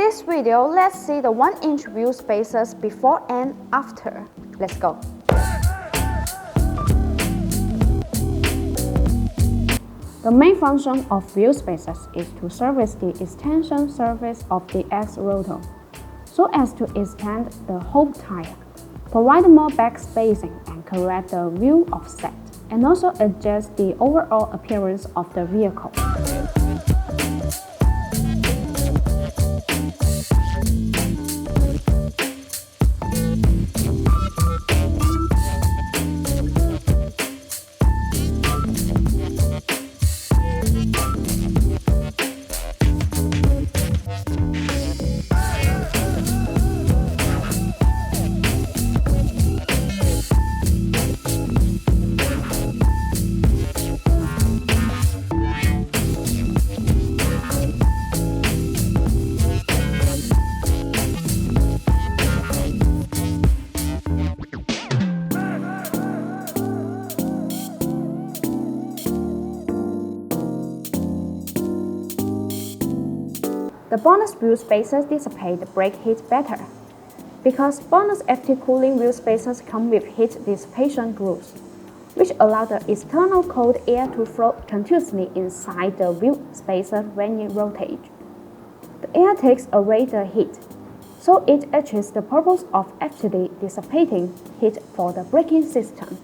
this video, let's see the 1-inch view spaces before and after. Let's go. The main function of view spacers is to service the extension surface of the X-rotor, so as to extend the whole tire, provide more back spacing and correct the view offset, and also adjust the overall appearance of the vehicle. The bonus view spacers dissipate the brake heat better, because bonus active cooling view spacers come with heat dissipation grooves, which allow the external cold air to flow continuously inside the view spacer when it rotates. The air takes away the heat, so it achieves the purpose of actually dissipating heat for the braking system.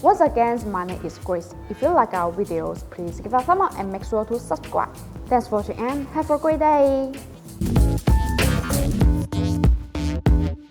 Once again, my name is Grace. If you like our videos, please give a thumb up and make sure to subscribe. Thanks for watching and have a great day!